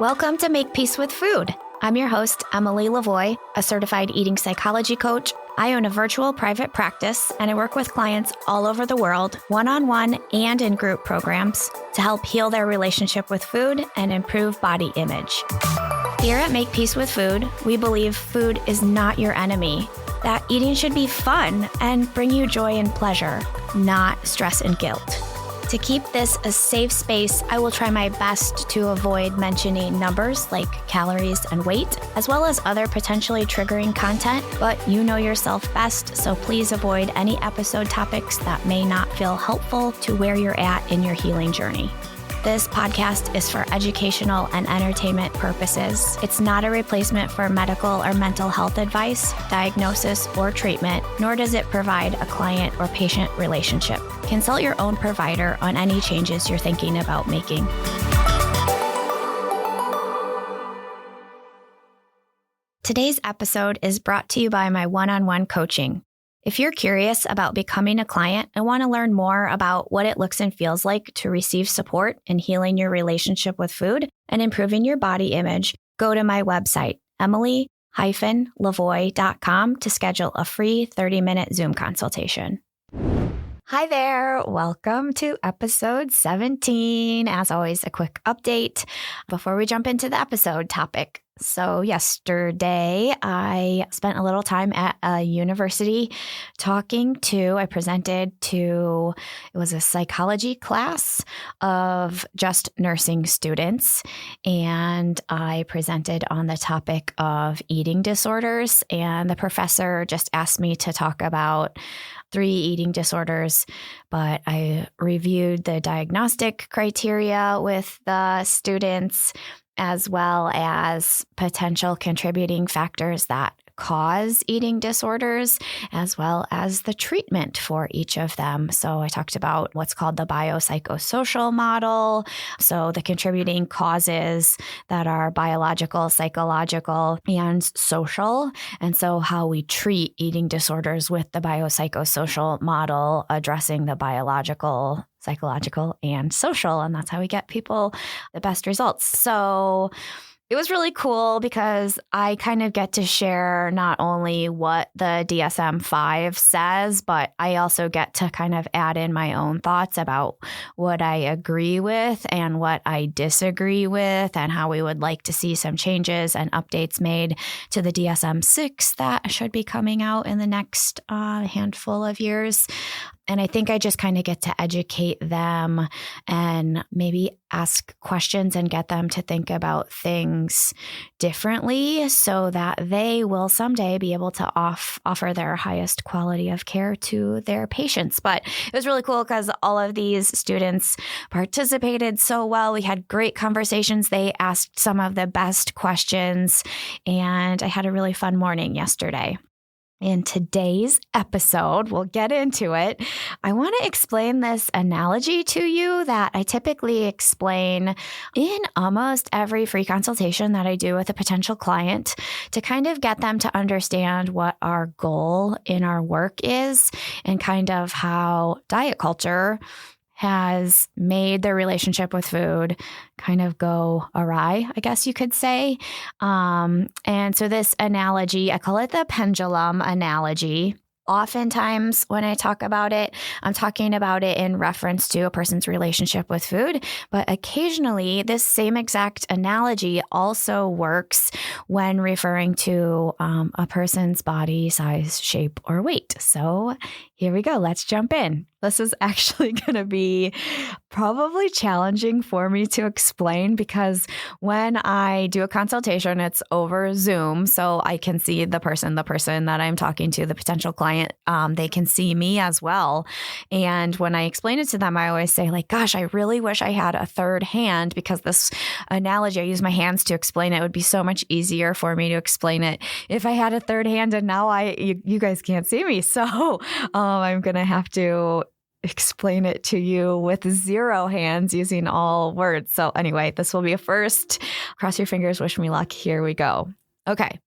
Welcome to Make Peace with Food. I'm your host, Emily LaVoie, a certified eating psychology coach. I own a virtual private practice, and I work with clients all over the world, one-on-one and in group programs, to help heal their relationship with food and improve body image. Here at Make Peace with Food, we believe food is not your enemy, that eating should be fun and bring you joy and pleasure, not stress and guilt. To keep this a safe space, I will try my best to avoid mentioning numbers like calories and weight, as well as other potentially triggering content, but you know yourself best, so please avoid any episode topics that may not feel helpful to where you're at in your healing journey. This podcast is for educational and entertainment purposes. It's not a replacement for medical or mental health advice, diagnosis, or treatment, nor does it provide a client or patient relationship. Consult your own provider on any changes you're thinking about making. Today's episode is brought to you by my one-on-one coaching. If you're curious about becoming a client and want to learn more about what it looks and feels like to receive support in healing your relationship with food and improving your body image, go to my website, emily-lavoie.com, to schedule a free 30-minute Zoom consultation. Hi there. Welcome to episode 17. As always, a quick update before we jump into the episode topic. So yesterday, I spent a little time at a university I presented to, it was a psychology class of just nursing students, and I presented on the topic of eating disorders, and the professor just asked me to talk about 3 eating disorders, but I reviewed the diagnostic criteria with the students, as well as potential contributing factors that cause eating disorders, as well as the treatment for each of them. So I talked about what's called the biopsychosocial model. So the contributing causes that are biological, psychological, and social. And so how we treat eating disorders with the biopsychosocial model, addressing the biological, psychological, and social. And that's how we get people the best results. So it was really cool because I kind of get to share not only what the DSM-5 says, but I also get to kind of add in my own thoughts about what I agree with and what I disagree with, and how we would like to see some changes and updates made to the DSM-6 that should be coming out in the next handful of years. And I think I just kind of get to educate them and maybe ask questions and get them to think about things differently so that they will someday be able to offer their highest quality of care to their patients. But it was really cool because all of these students participated so well. We had great conversations. They asked some of the best questions, and I had a really fun morning yesterday. In today's episode, we'll get into it. I want to explain this analogy to you that I typically explain in almost every free consultation that I do with a potential client, to kind of get them to understand what our goal in our work is, and kind of how diet culture has made their relationship with food kind of go awry, I guess you could say. And so this analogy, I call it the pendulum analogy. Oftentimes when I talk about it, I'm talking about it in reference to a person's relationship with food, but occasionally this same exact analogy also works when referring to a person's body size, shape, or weight. So here we go. Let's jump in. This is actually going to be probably challenging for me to explain because when I do a consultation, it's over Zoom, so I can see the person that I'm talking to, the potential client, they can see me as well. And when I explain it to them, I always say like, gosh, I really wish I had a third hand, because this analogy, I use my hands to explain it. It would be so much easier for me to explain it if I had a third hand, and now you guys can't see me. So I'm going to have to explain it to you with 0 hands using all words. So anyway, this will be a first. Cross your fingers, wish me luck. Here we go. Okay.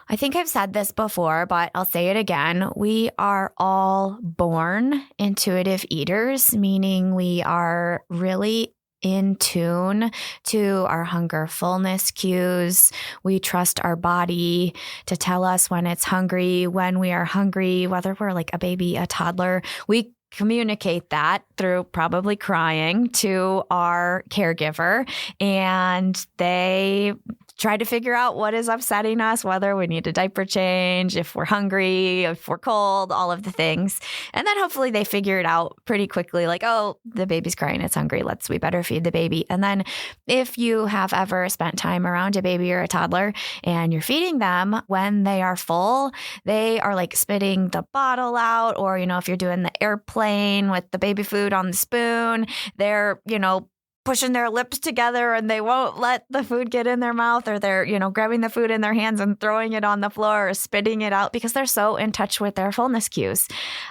I think I've said this before, but I'll say it again. We are all born intuitive eaters, meaning we are really in tune to our hunger fullness cues. We trust our body to tell us when it's hungry, when we are hungry, whether we're like a baby, a toddler. We communicate that through probably crying to our caregiver, and they try to figure out what is upsetting us, whether we need a diaper change, if we're hungry, if we're cold, all of the things. And then hopefully they figure it out pretty quickly, like, oh, the baby's crying, it's hungry, we better feed the baby. And then if you have ever spent time around a baby or a toddler and you're feeding them when they are full, they are like spitting the bottle out, or, if you're doing the airplane with the baby food on the spoon, they're, pushing their lips together and they won't let the food get in their mouth, or they're, grabbing the food in their hands and throwing it on the floor or spitting it out because they're so in touch with their fullness cues.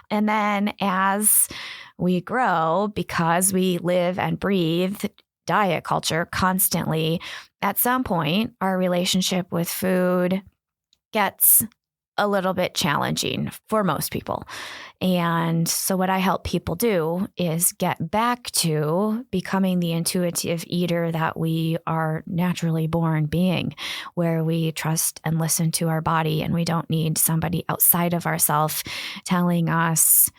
And then as we grow, because we live and breathe diet culture constantly, at some point, our relationship with food gets a little bit challenging for most people. And so what I help people do is get back to becoming the intuitive eater that we are naturally born being, where we trust and listen to our body, and we don't need somebody outside of ourselves telling us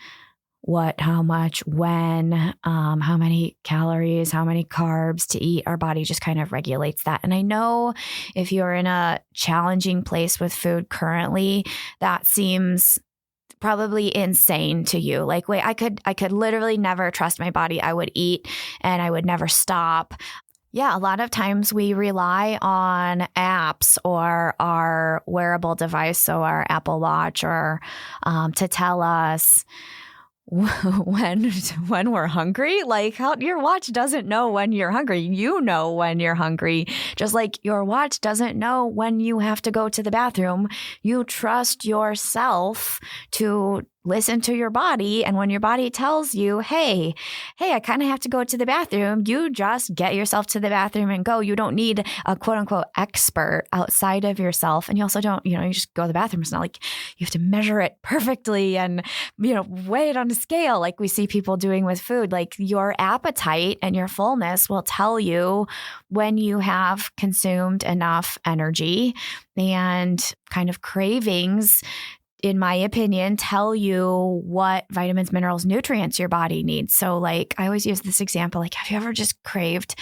what, how much, when, how many calories, how many carbs to eat. Our body just kind of regulates that. And I know if you're in a challenging place with food currently, that seems probably insane to you. Like, wait, I could literally never trust my body. I would eat and I would never stop. Yeah, a lot of times we rely on apps or our wearable device, so our Apple Watch, or to tell us when we're hungry. Like, how your watch doesn't know when you're hungry. You know when you're hungry. Just like your watch doesn't know when you have to go to the bathroom. You trust yourself to listen to your body. And when your body tells you, hey, I kind of have to go to the bathroom, you just get yourself to the bathroom and go. You don't need a quote unquote expert outside of yourself. And you also don't, you just go to the bathroom. It's not like you have to measure it perfectly and, weigh it on a scale like we see people doing with food. Like, your appetite and your fullness will tell you when you have consumed enough energy, and kind of cravings, in my opinion, tell you what vitamins, minerals, nutrients your body needs. So like, I always use this example, like, have you ever just craved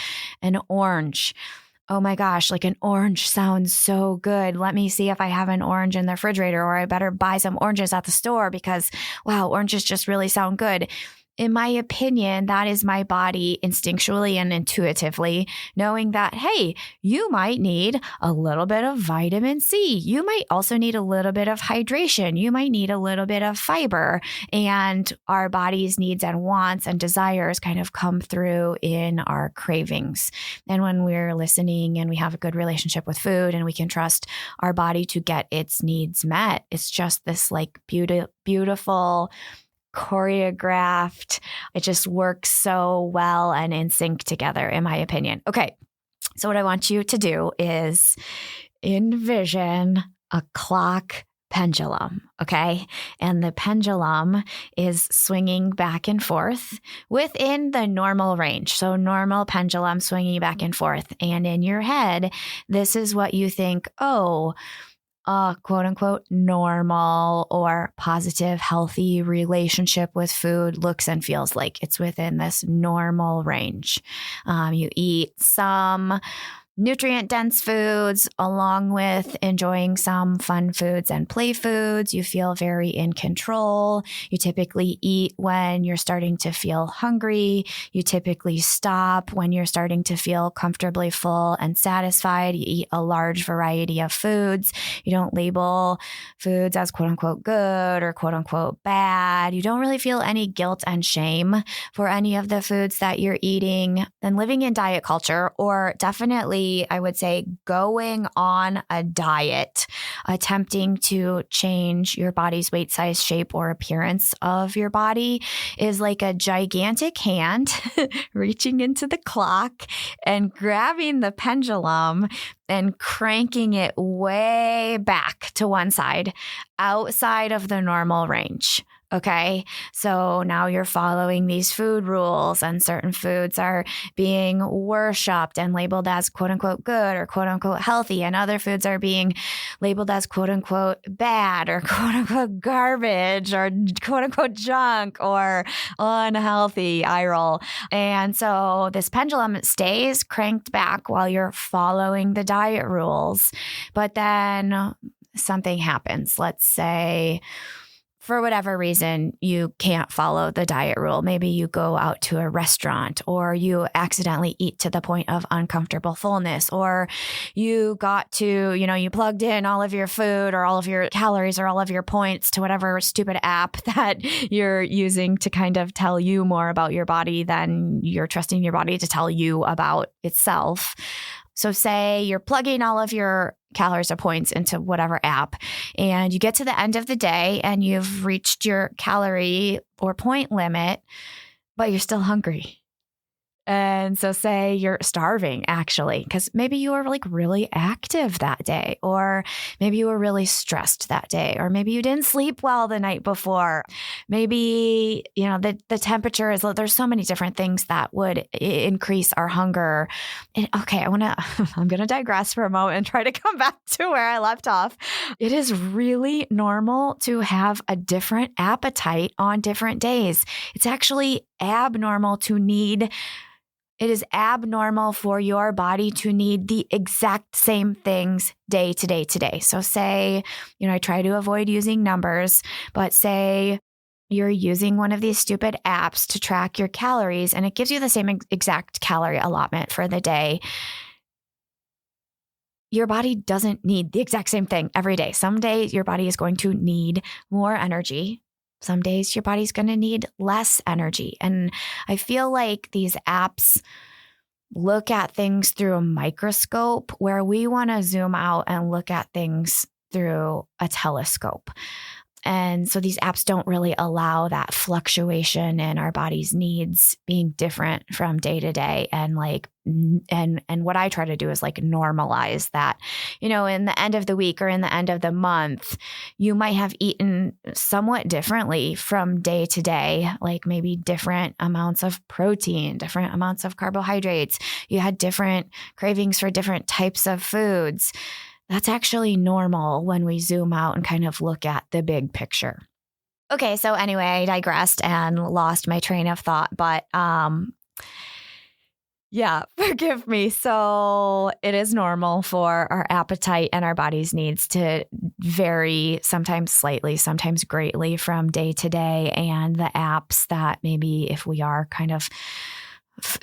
an orange? Oh my gosh, like an orange sounds so good. Let me see if I have an orange in the refrigerator, or I better buy some oranges at the store because, wow, oranges just really sound good. In my opinion, that is my body instinctually and intuitively knowing that, hey, you might need a little bit of vitamin C. You might also need a little bit of hydration. You might need a little bit of fiber. And our body's needs and wants and desires kind of come through in our cravings. And when we're listening and we have a good relationship with food and we can trust our body to get its needs met, it's just this like beautiful, choreographed. It just works so well and in sync together, in my opinion. Okay. So what I want you to do is envision a clock pendulum. Okay. And the pendulum is swinging back and forth within the normal range. So normal pendulum swinging back and forth. And in your head, this is what you think, quote unquote normal or positive, healthy relationship with food looks and feels like. It's within this normal range. You eat some nutrient-dense foods along with enjoying some fun foods and play foods. You feel very in control. You typically eat when you're starting to feel hungry. You typically stop when you're starting to feel comfortably full and satisfied. You eat a large variety of foods. You don't label foods as quote unquote good or quote unquote bad. You don't really feel any guilt and shame for any of the foods that you're eating. And living in diet culture, or definitely I would say going on a diet, attempting to change your body's weight, size, shape, or appearance of your body is like a gigantic hand reaching into the clock and grabbing the pendulum and cranking it way back to one side, outside of the normal range. Okay. So now you're following these food rules, and certain foods are being worshiped and labeled as quote unquote good or quote unquote healthy. And other foods are being labeled as quote unquote bad or quote unquote garbage or quote unquote junk or unhealthy, eye roll. And so this pendulum stays cranked back while you're following the diet rules. But then something happens. Let's say, for whatever reason, you can't follow the diet rule. Maybe you go out to a restaurant, or you accidentally eat to the point of uncomfortable fullness, or you got to, you plugged in all of your food or all of your calories or all of your points to whatever stupid app that you're using to kind of tell you more about your body than you're trusting your body to tell you about itself. So say you're plugging all of your calories or points into whatever app, and you get to the end of the day and you've reached your calorie or point limit, but you're still hungry. And so say you're starving, actually, because maybe you were like really active that day, or maybe you were really stressed that day, or maybe you didn't sleep well the night before. Maybe, the temperature is, there's so many different things that would increase our hunger. And okay, I'm going to digress for a moment and try to come back to where I left off. It is really normal to have a different appetite on different days. It's actually abnormal to need It is abnormal for your body to need the exact same things day to day to day. So say, I try to avoid using numbers, but say you're using one of these stupid apps to track your calories and it gives you the same exact calorie allotment for the day. Your body doesn't need the exact same thing every day. Some days your body is going to need more energy. Some days your body's going to need less energy. And I feel like these apps look at things through a microscope where we want to zoom out and look at things through a telescope. And so these apps don't really allow that fluctuation in our body's needs being different from day to day. And what I try to do is normalize that, in the end of the week or in the end of the month, you might have eaten somewhat differently from day to day, like maybe different amounts of protein, different amounts of carbohydrates. You had different cravings for different types of foods. That's actually normal when we zoom out and kind of look at the big picture. Okay, so anyway, I digressed and lost my train of thought, but forgive me. So it is normal for our appetite and our body's needs to vary, sometimes slightly, sometimes greatly from day to day. And the apps that maybe if we are kind of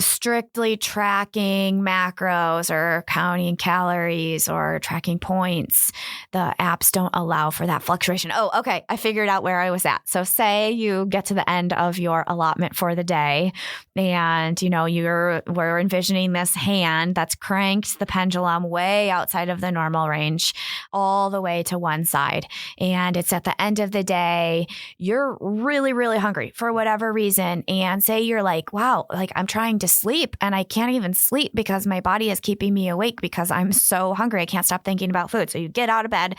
strictly tracking macros or counting calories or tracking points, the apps don't allow for that fluctuation. Oh, okay. I figured out where I was at. So say you get to the end of your allotment for the day and, we're envisioning this hand that's cranked the pendulum way outside of the normal range all the way to one side. And it's at the end of the day, you're really, really hungry for whatever reason. And say you're like, wow, I'm trying to sleep and I can't even sleep because my body is keeping me awake because I'm so hungry. I can't stop thinking about food. So you get out of bed,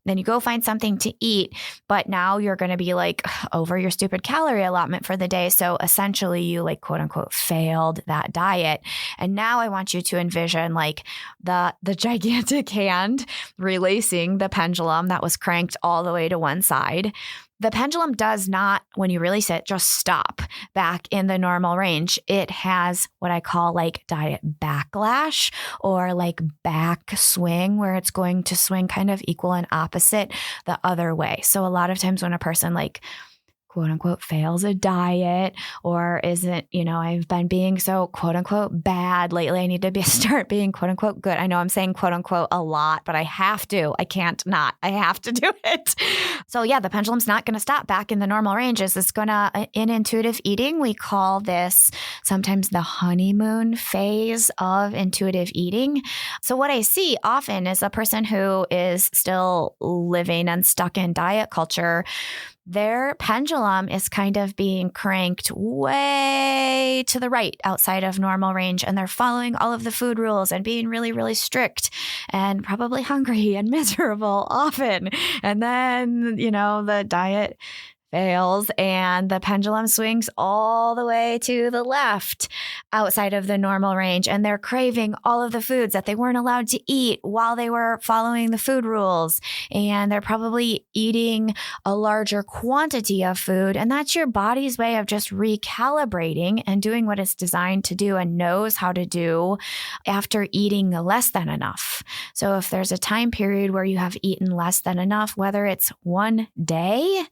then you go find something to eat, but now you're going to be over your stupid calorie allotment for the day. So essentially you quote unquote failed that diet. And now I want you to envision the gigantic hand releasing the pendulum that was cranked all the way to one side. The pendulum does not, when you release it, just stop back in the normal range. It has what I call diet backlash or back swing, where it's going to swing kind of equal and opposite the other way. So a lot of times when a person quote unquote fails a diet or isn't, I've been being so quote unquote bad lately, I need to start being quote unquote good. I know I'm saying quote unquote a lot, but I have to. I can't not. I have to do it. So the pendulum's not going to stop back in the normal ranges. It's going to, in intuitive eating, we call this sometimes the honeymoon phase of intuitive eating. So what I see often is a person who is still living and stuck in diet culture. Their pendulum is kind of being cranked way to the right outside of normal range. And they're following all of the food rules and being really, really strict and probably hungry and miserable often. And then, the diet fails and the pendulum swings all the way to the left outside of the normal range. And they're craving all of the foods that they weren't allowed to eat while they were following the food rules. And they're probably eating a larger quantity of food. And that's your body's way of just recalibrating and doing what it's designed to do and knows how to do after eating less than enough. So if there's a time period where you have eaten less than enough, whether it's one day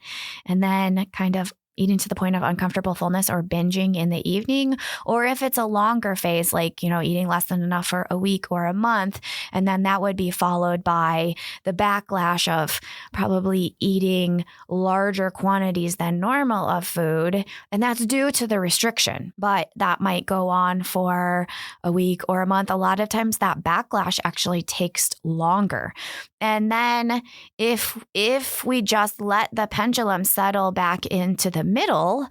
and then kind of eating to the point of uncomfortable fullness or binging in the evening, or if it's a longer phase, like, eating less than enough for a week or a month, and then that would be followed by the backlash of probably eating larger quantities than normal of food. And that's due to the restriction, but that might go on for a week or a month. A lot of times that backlash actually takes longer. And then if we just let the pendulum settle back into the middle,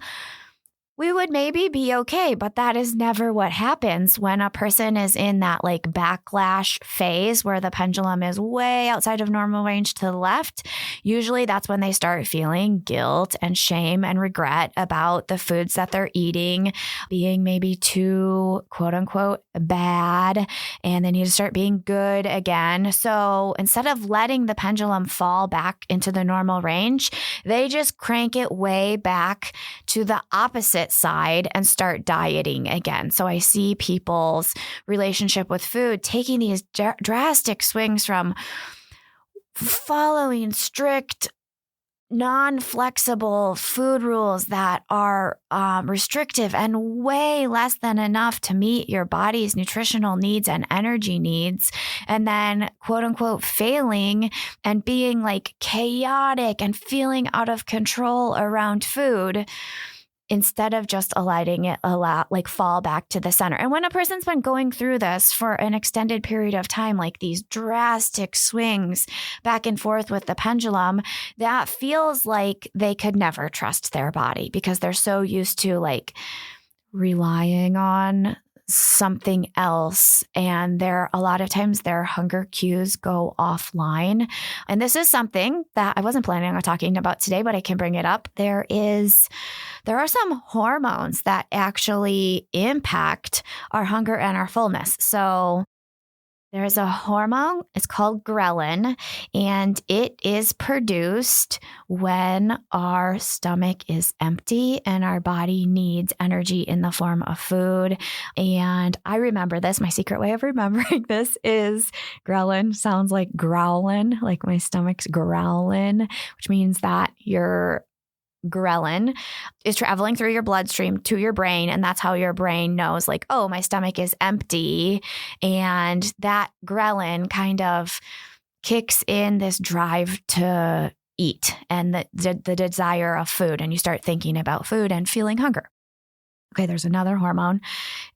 we would maybe be okay. But that is never what happens when a person is in that like backlash phase where the pendulum is way outside of normal range to the left. Usually that's when they start feeling guilt and shame and regret about the foods that they're eating being maybe too quote unquote bad, and they need to start being good again. So instead of letting the pendulum fall back into the normal range, they just crank it way back to the opposite side and start dieting again. So I see people's relationship with food taking these drastic swings from following strict, non-flexible food rules that are restrictive and way less than enough to meet your body's nutritional needs and energy needs, and then quote unquote failing and being like chaotic and feeling out of control around food, instead of just letting it fall back to the center. And when a person's been going through this for an extended period of time, like these drastic swings back and forth with the pendulum, that feels like they could never trust their body because they're so used to like relying on something else. And a lot of times their hunger cues go offline. And this is something that I wasn't planning on talking about today, but I can bring it up. There are some hormones that actually impact our hunger and our fullness. So there's a hormone, it's called ghrelin, and it is produced when our stomach is empty and our body needs energy in the form of food. And I remember this. My secret way of remembering this is ghrelin sounds like growling, like my stomach's growling, which means that your ghrelin is traveling through your bloodstream to your brain. And that's how your brain knows like, oh, my stomach is empty. And that ghrelin kind of kicks in this drive to eat and the desire of food. And you start thinking about food and feeling hunger. Okay, there's another hormone.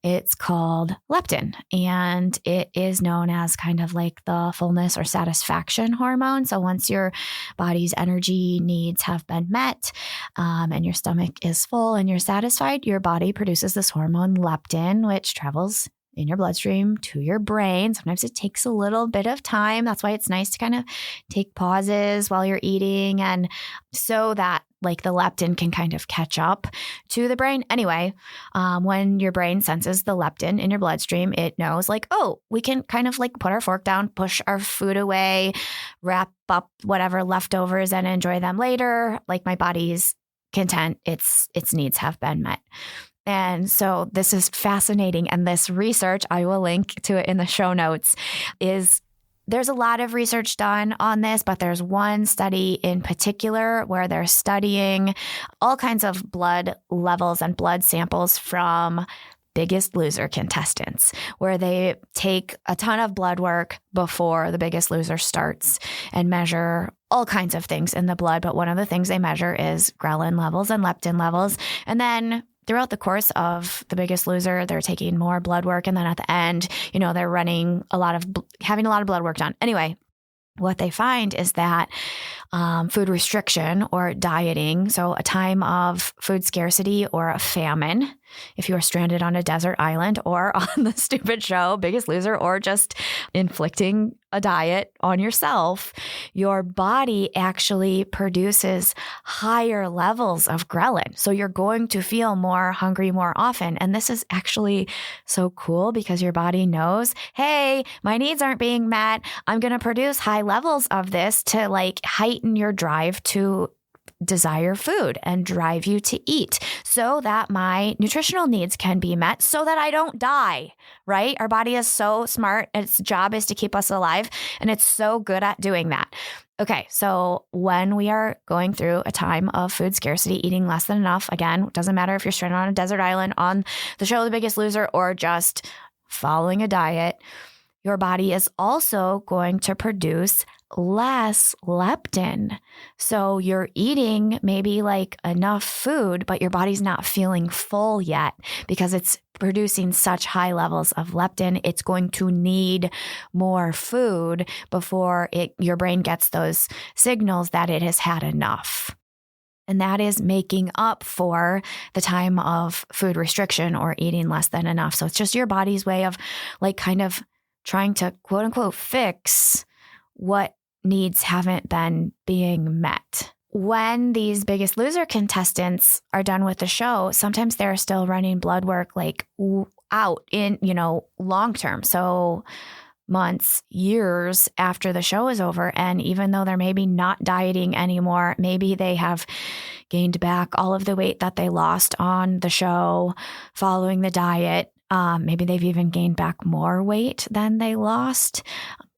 It's called leptin, and it is known as kind of like the fullness or satisfaction hormone. So once your body's energy needs have been met and your stomach is full and you're satisfied, your body produces this hormone leptin, which travels in your bloodstream to your brain. Sometimes it takes a little bit of time. That's why it's nice to kind of take pauses while you're eating, and so that like the leptin can kind of catch up to the brain. Anyway, when your brain senses the leptin in your bloodstream, it knows like, oh, we can kind of like put our fork down, push our food away, wrap up whatever leftovers and enjoy them later. Like my body's content, its needs have been met. And so this is fascinating. And this research, I will link to it in the show notes, there's a lot of research done on this, but there's one study in particular where they're studying all kinds of blood levels and blood samples from Biggest Loser contestants, where they take a ton of blood work before the Biggest Loser starts and measure all kinds of things in the blood. But one of the things they measure is ghrelin levels and leptin levels. And then throughout the course of the Biggest Loser, they're taking more blood work. And then at the end, they're having a lot of blood work done. Anyway, what they find is that food restriction or dieting, so a time of food scarcity or a famine, if you are stranded on a desert island or on the stupid show, Biggest Loser, or just inflicting a diet on yourself, your body actually produces higher levels of ghrelin. So you're going to feel more hungry more often. And this is actually so cool because your body knows, hey, my needs aren't being met. I'm going to produce high levels of this to like heighten your drive to desire food and drive you to eat so that my nutritional needs can be met so that I don't die, right? Our body is so smart. Its job is to keep us alive, and it's so good at doing that. Okay, so when we are going through a time of food scarcity, eating less than enough, again, it doesn't matter if you're stranded on a desert island, on the show The Biggest Loser, or just following a diet, your body is also going to produce less leptin. So you're eating maybe like enough food, but your body's not feeling full yet because it's producing such high levels of leptin. It's going to need more food before your brain gets those signals that it has had enough. And that is making up for the time of food restriction or eating less than enough. So it's just your body's way of like kind of trying to quote unquote fix what needs haven't been being met. When these Biggest Loser contestants are done with the show, sometimes they're still running blood work like out in, long term. So months, years after the show is over. And even though they're maybe not dieting anymore, maybe they have gained back all of the weight that they lost on the show following the diet. Maybe they've even gained back more weight than they lost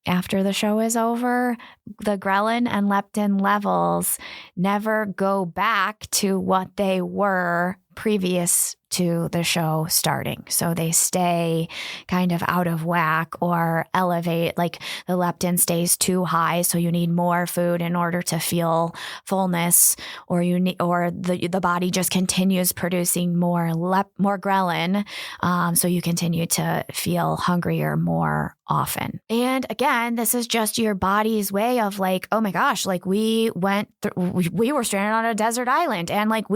after the show is over. The ghrelin and leptin levels never go back to what they were previous to the show starting. So they stay kind of out of whack or elevate, like the leptin stays too high. So you need more food in order to feel fullness, or the body just continues producing more ghrelin. So you continue to feel hungrier more often. And again, this is just your body's way of like, oh my gosh, like we were stranded on a desert island, and like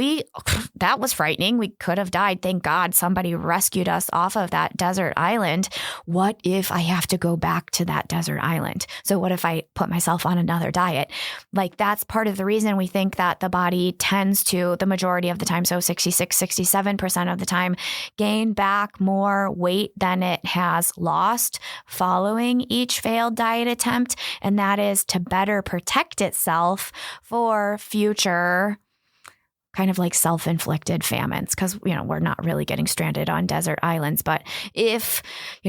that was frightening. We could have died. Thank God somebody rescued us off of that desert island. What if I have to go back to that desert island? So what if I put myself on another diet? Like that's part of the reason we think that the body tends to, the majority of the time, so 66, 67% of the time, gain back more weight than it has lost following each failed diet attempt. And that is to better protect itself for future kind of like self-inflicted famines, because, we're not really getting stranded on desert islands. But if,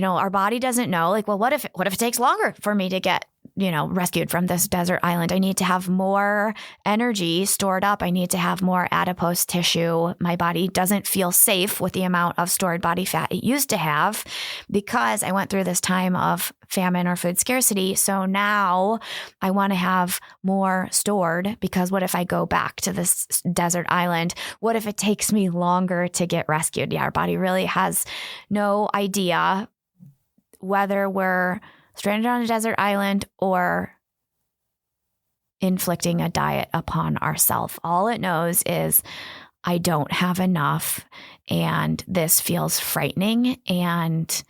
our body doesn't know, like, well, what if it takes longer for me to get, rescued from this desert island? I need to have more energy stored up. I need to have more adipose tissue. My body doesn't feel safe with the amount of stored body fat it used to have because I went through this time of famine or food scarcity. So now I want to have more stored, because what if I go back to this desert island? What if it takes me longer to get rescued? Yeah, our body really has no idea whether we're stranded on a desert island or inflicting a diet upon ourselves. All it knows is I don't have enough, and this feels frightening. And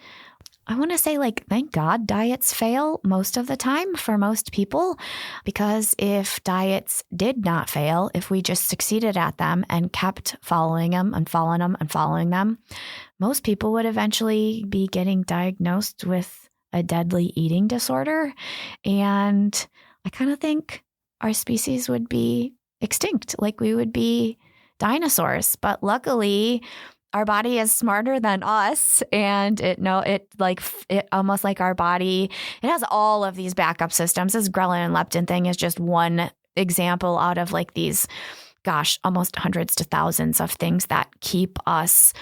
I want to say, like, thank God diets fail most of the time for most people, because if diets did not fail, if we just succeeded at them and kept following them and following them and following them, most people would eventually be getting diagnosed with a deadly eating disorder. And I kind of think our species would be extinct, like we would be dinosaurs. But luckily, our body is smarter than us, and it almost like our body, it has all of these backup systems. This ghrelin and leptin thing is just one example out of like these, almost hundreds to thousands of things that keep us,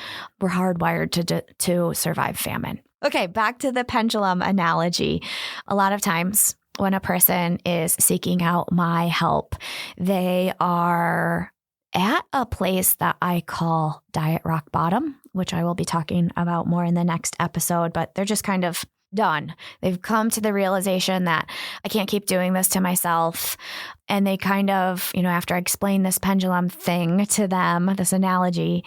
we're hardwired to survive famine. Okay, back to the pendulum analogy. A lot of times when a person is seeking out my help, they are at a place that I call diet rock bottom, which I will be talking about more in the next episode, but they're just kind of done. They've come to the realization that I can't keep doing this to myself. And they kind of, after I explain this pendulum thing to them, this analogy,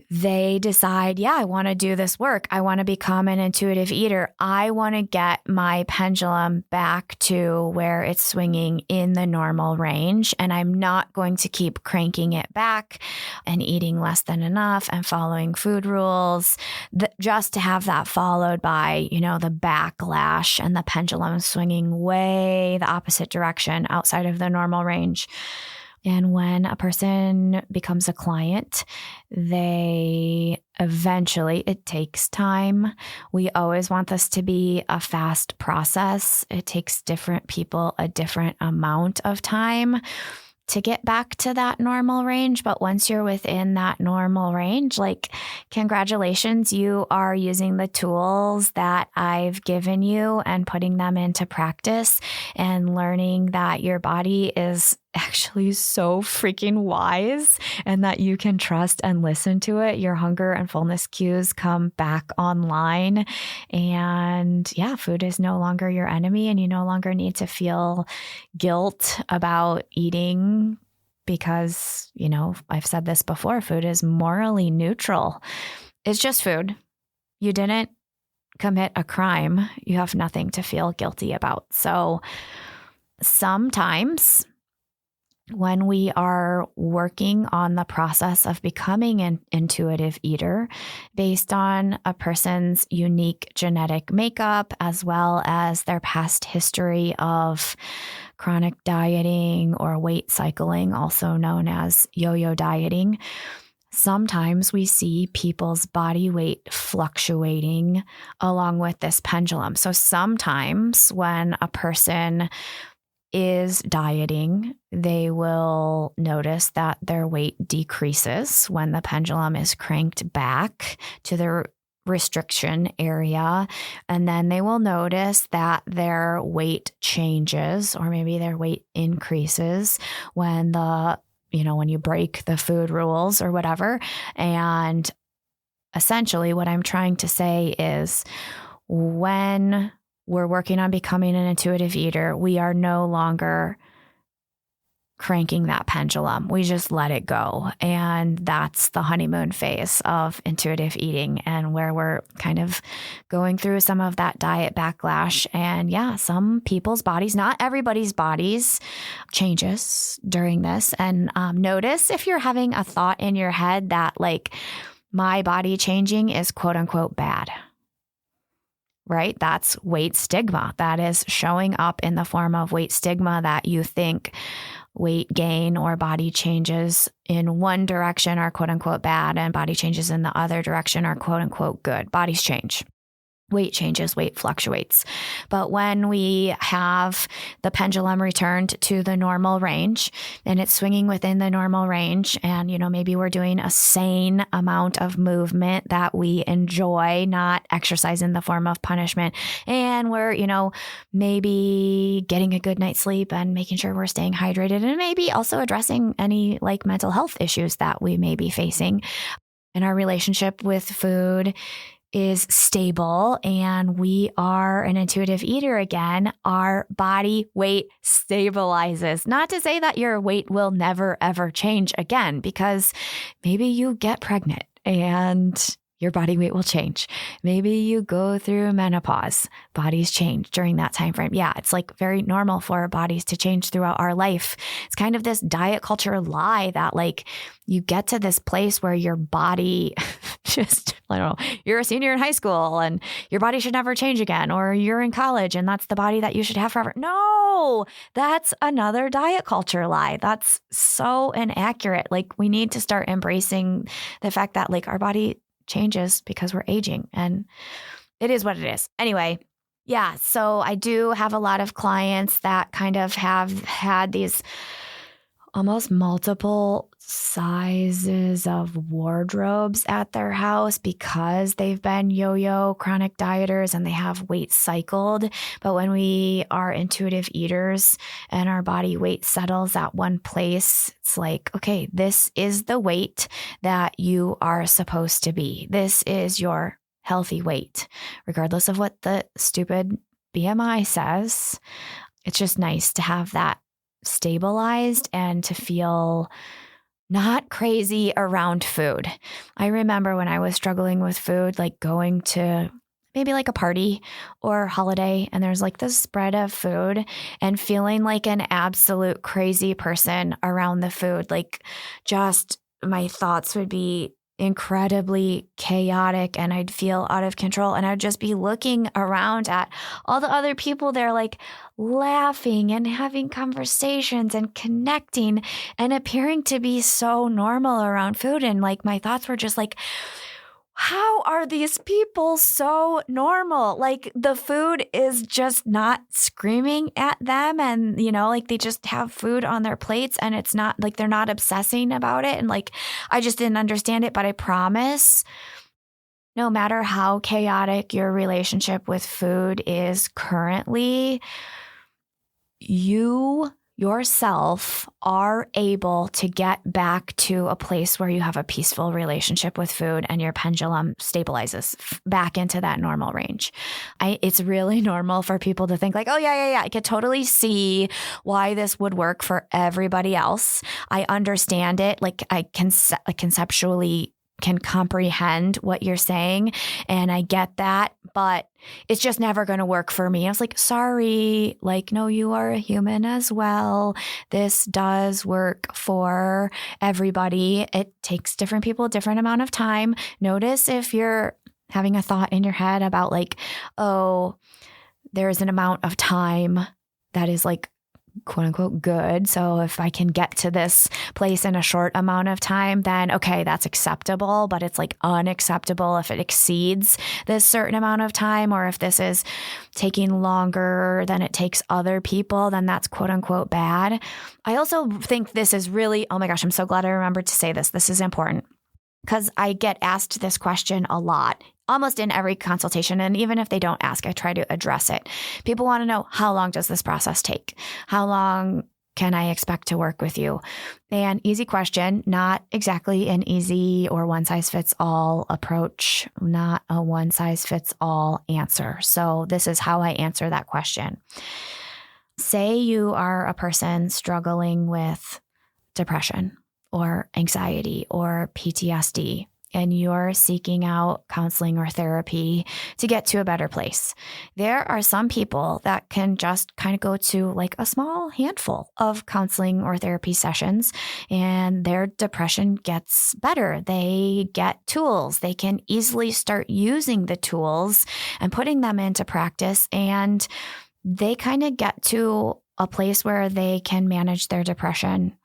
they decide, yeah, I want to do this work. I want to become an intuitive eater. I want to get my pendulum back to where it's swinging in the normal range. And I'm not going to keep cranking it back and eating less than enough and following food rules just to have that followed by, the backlash and the pendulum swinging way the opposite direction outside of the normal range. And when a person becomes a client, they eventually, it takes time. We always want this to be a fast process. It takes different people a different amount of time to get back to that normal range. But once you're within that normal range, congratulations, you are using the tools that I've given you and putting them into practice and learning that your body is actually so freaking wise and that you can trust and listen to it. Your hunger and fullness cues come back online. And yeah, food is no longer your enemy, and you no longer need to feel guilt about eating because, I've said this before, food is morally neutral. It's just food. You didn't commit a crime. You have nothing to feel guilty about. So sometimes when we are working on the process of becoming an intuitive eater based on a person's unique genetic makeup, as well as their past history of chronic dieting or weight cycling, also known as yo-yo dieting, sometimes we see people's body weight fluctuating along with this pendulum. So sometimes when a person is dieting, they will notice that their weight decreases when the pendulum is cranked back to the restriction area. And then they will notice that their weight changes, or maybe their weight increases when when you break the food rules or whatever. And essentially what I'm trying to say is when we're working on becoming an intuitive eater, we are no longer cranking that pendulum. We just let it go. And that's the honeymoon phase of intuitive eating, and where we're kind of going through some of that diet backlash. And yeah, some people's bodies, not everybody's bodies, changes during this. And notice if you're having a thought in your head that my body changing is quote unquote bad. Right? That's weight stigma. That is showing up in the form of weight stigma, that you think weight gain or body changes in one direction are quote unquote bad, and body changes in the other direction are quote unquote good. Bodies change. Weight changes, weight fluctuates. But when we have the pendulum returned to the normal range and it's swinging within the normal range, and, maybe we're doing a sane amount of movement that we enjoy, not exercise in the form of punishment, and we're, maybe getting a good night's sleep and making sure we're staying hydrated, and maybe also addressing any mental health issues that we may be facing. And our relationship with food is stable and we are an intuitive eater again, our body weight stabilizes. Not to say that your weight will never, ever change again, because maybe you get pregnant and your body weight will change. Maybe you go through menopause, bodies change during that time frame. Yeah, it's very normal for our bodies to change throughout our life. It's kind of this diet culture lie that you get to this place where your body just, I don't know, you're a senior in high school and your body should never change again, or you're in college and that's the body that you should have forever. No, that's another diet culture lie. That's so inaccurate. We need to start embracing the fact that our body changes because we're aging, and it is what it is. Anyway, yeah, so I do have a lot of clients that kind of have had these almost multiple sizes of wardrobes at their house because they've been yo-yo chronic dieters and they have weight cycled. But when we are intuitive eaters and our body weight settles at one place, it's okay, this is the weight that you are supposed to be. This is your healthy weight, regardless of what the stupid BMI says. It's just nice to have that stabilized and to feel not crazy around food. I remember when I was struggling with food, like going to maybe like a party or holiday, and there's like this spread of food and feeling like an absolute crazy person around the food. Like just my thoughts would be incredibly chaotic and I'd feel out of control. And I'd just be looking around at all the other people there, like laughing and having conversations and connecting and appearing to be so normal around food. And like my thoughts were just like, how are these people so normal? Like the food is just not screaming at them and, like they just have food on their plates and it's not like they're not obsessing about it. And like, I just didn't understand it, but I promise no matter how chaotic your relationship with food is currently, you yourself are able to get back to a place where you have a peaceful relationship with food and your pendulum stabilizes back into that normal range. It's really normal for people to think like, oh, yeah. I could totally see why this would work for everybody else. I understand it. Like I can conceptually can comprehend what you're saying. And I get that, but it's just never going to work for me. I was like, sorry, like, no, you are a human as well. This does work for everybody. It takes different people a different amount of time. Notice if you're having a thought in your head about like, oh, there's an amount of time that is like, quote unquote good. So if I can get to this place in a short amount of time, then okay, that's acceptable, but it's like unacceptable if it exceeds this certain amount of time, or if this is taking longer than it takes other people, then that's quote unquote bad. I also think this is really, oh my gosh, I'm so glad I remembered to say this. This is important because I get asked this question a lot. Almost in every consultation. And even if they don't ask, I try to address it. People want to know, how long does this process take? How long can I expect to work with you? And easy question, not exactly an easy or one size fits all approach, not a one size fits all answer. So this is how I answer that question. Say you are a person struggling with depression or anxiety or PTSD, and you're seeking out counseling or therapy to get to a better place. There are some people that can just kind of go to like a small handful of counseling or therapy sessions and their depression gets better. They get tools. They can easily start using the tools and putting them into practice, and they kind of get to a place where they can manage their depression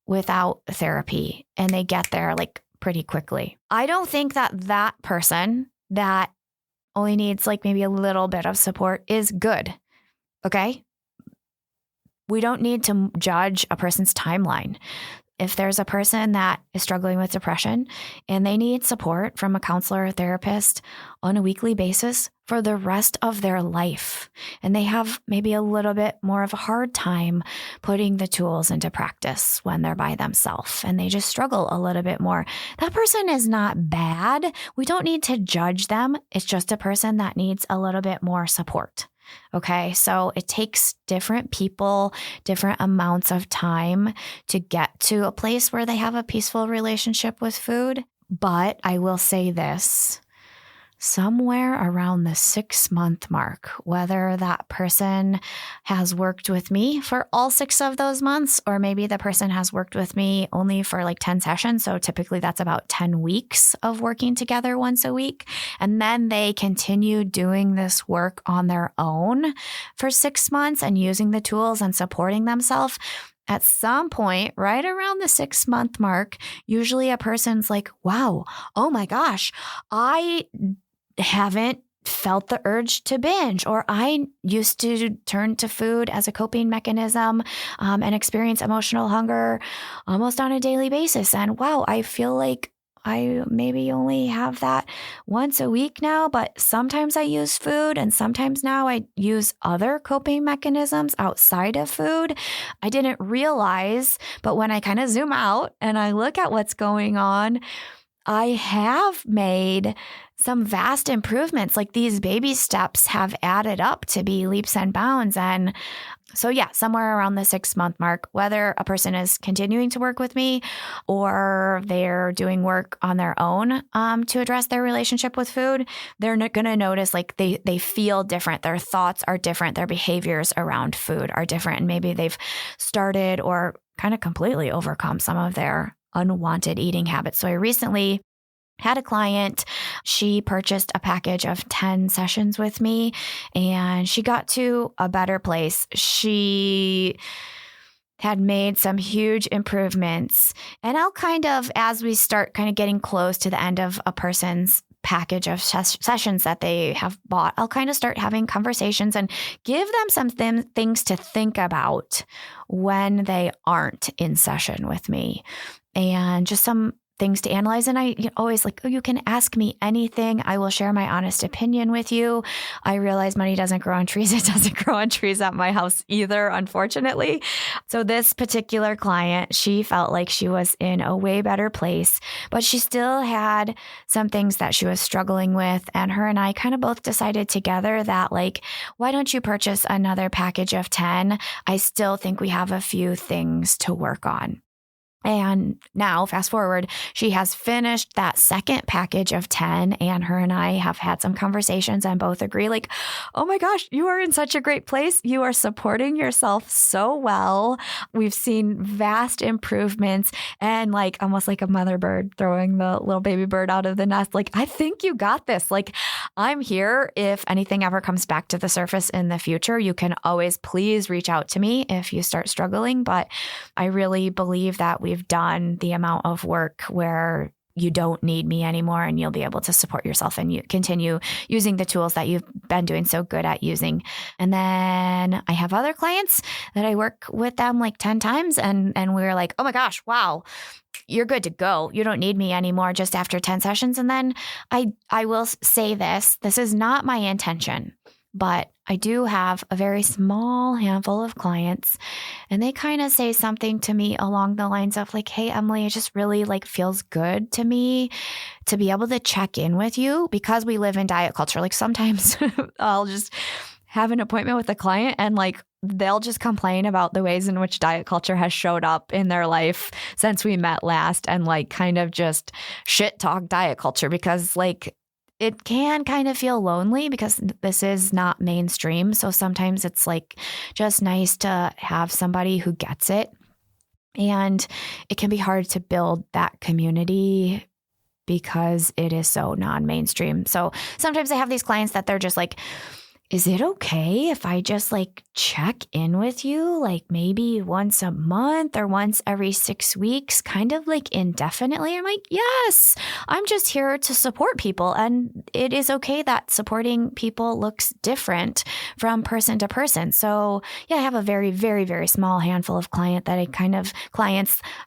without therapy, and they get there like pretty quickly. I don't think that that person that only needs like maybe a little bit of support is good. Okay? We don't need to judge a person's timeline. If there's a person that is struggling with depression and they need support from a counselor or therapist on a weekly basis for the rest of their life, and they have maybe a little bit more of a hard time putting the tools into practice when they're by themselves and they just struggle a little bit more, that person is not bad. We don't need to judge them. It's just a person that needs a little bit more support. Okay, so it takes different people, different amounts of time to get to a place where they have a peaceful relationship with food. But I will say this, somewhere around the 6-month mark, whether that person has worked with me for all 6 of those months, or maybe the person has worked with me only for like 10 sessions. So typically that's about 10 weeks of working together once a week. And then they continue doing this work on their own for 6 months and using the tools and supporting themselves. At some point, right around the 6-month mark, usually a person's like, wow, oh my gosh, I haven't felt the urge to binge, or I used to turn to food as a coping mechanism and experience emotional hunger almost on a daily basis. And wow, I feel like I maybe only have that once a week now, but sometimes I use food and sometimes now I use other coping mechanisms outside of food. I didn't realize, but when I kind of zoom out and I look at what's going on, I have made some vast improvements. Like these baby steps have added up to be leaps and bounds. And so yeah, somewhere around the 6-month mark, whether a person is continuing to work with me or they're doing work on their own to address their relationship with food, they're going to notice like they feel different. Their thoughts are different. Their behaviors around food are different. And maybe they've started or kind of completely overcome some of their unwanted eating habits. So I recently had a client, she purchased a package of 10 sessions with me and she got to a better place. She had made some huge improvements. And I'll kind of, as we start kind of getting close to the end of a person's package of sessions that they have bought, I'll kind of start having conversations and give them some things to think about when they aren't in session with me and just some things to analyze. And I always like, oh, you can ask me anything. I will share my honest opinion with you. I realize money doesn't grow on trees. It doesn't grow on trees at my house either, unfortunately. So this particular client, she felt like she was in a way better place, but she still had some things that she was struggling with. And her and I kind of both decided together that like, why don't you purchase another package of 10? I still think we have a few things to work on. And now, fast forward, she has finished that second package of 10 and her and I have had some conversations and both agree like, oh my gosh, you are in such a great place. You are supporting yourself so well. We've seen vast improvements and like almost like a mother bird throwing the little baby bird out of the nest. Like, I think you got this. Like, I'm here. If anything ever comes back to the surface in the future, you can always please reach out to me if you start struggling. But I really believe that we've done the amount of work where you don't need me anymore and you'll be able to support yourself and you continue using the tools that you've been doing so good at using. And then I have other clients that I work with them like 10 times and we're like, oh my gosh, wow, you're good to go. You don't need me anymore just after 10 sessions. And then I will say this is not my intention, but I do have a very small handful of clients and they kind of say something to me along the lines of like, hey, Emily, it just really like feels good to me to be able to check in with you because we live in diet culture. Like sometimes I'll just have an appointment with a client and like they'll just complain about the ways in which diet culture has showed up in their life since we met last and like kind of just shit talk diet culture because like it can kind of feel lonely because this is not mainstream. So sometimes it's like just nice to have somebody who gets it. And it can be hard to build that community because it is so non-mainstream. So sometimes I have these clients that they're just like, is it okay if I just like check in with you like maybe once a month or once every 6 weeks, kind of like indefinitely? I'm like, yes, I'm just here to support people. And it is okay that supporting people looks different from person to person. So yeah, I have a very, very, very small handful of clients. I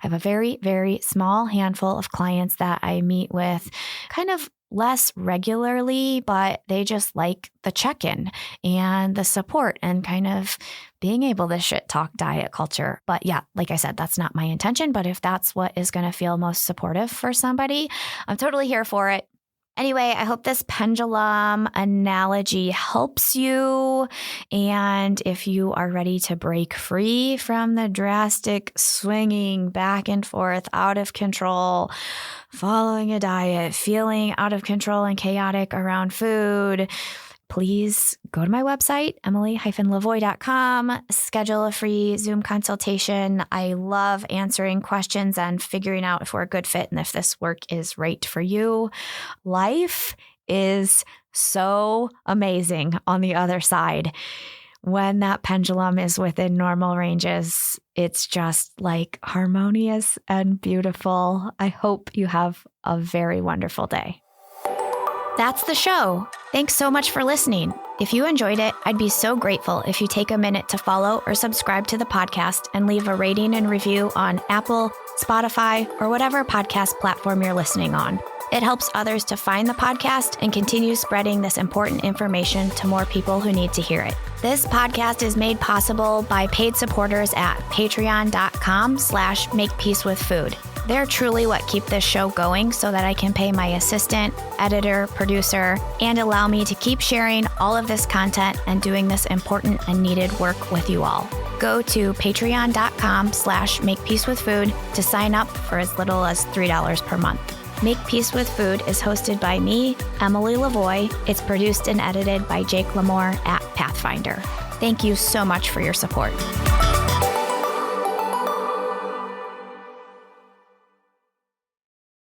have a very, very small handful of clients that I meet with kind of less regularly, but they just like the check-in and the support and kind of being able to shit talk diet culture. But yeah, like I said, that's not my intention. But if that's what is going to feel most supportive for somebody, I'm totally here for it. Anyway, I hope this pendulum analogy helps you. And if you are ready to break free from the drastic swinging back and forth, out of control, following a diet, feeling out of control and chaotic around food, please go to my website, emily-lavoie.com, schedule a free Zoom consultation. I love answering questions and figuring out if we're a good fit and if this work is right for you. Life is so amazing on the other side. When that pendulum is within normal ranges, it's just like harmonious and beautiful. I hope you have a very wonderful day. That's the show. Thanks so much for listening. If you enjoyed it, I'd be so grateful if you take a minute to follow or subscribe to the podcast and leave a rating and review on Apple, Spotify, or whatever podcast platform you're listening on. It helps others to find the podcast and continue spreading this important information to more people who need to hear it. This podcast is made possible by paid supporters at patreon.com/makepeacewithfood. They're truly what keep this show going so that I can pay my assistant, editor, producer, and allow me to keep sharing all of this content and doing this important and needed work with you all. Go to patreon.com/makepeacewithfood to sign up for as little as $3 per month. Make Peace with Food is hosted by me, Emily LaVoie. It's produced and edited by Jake Lamore at Pathfinder. Thank you so much for your support.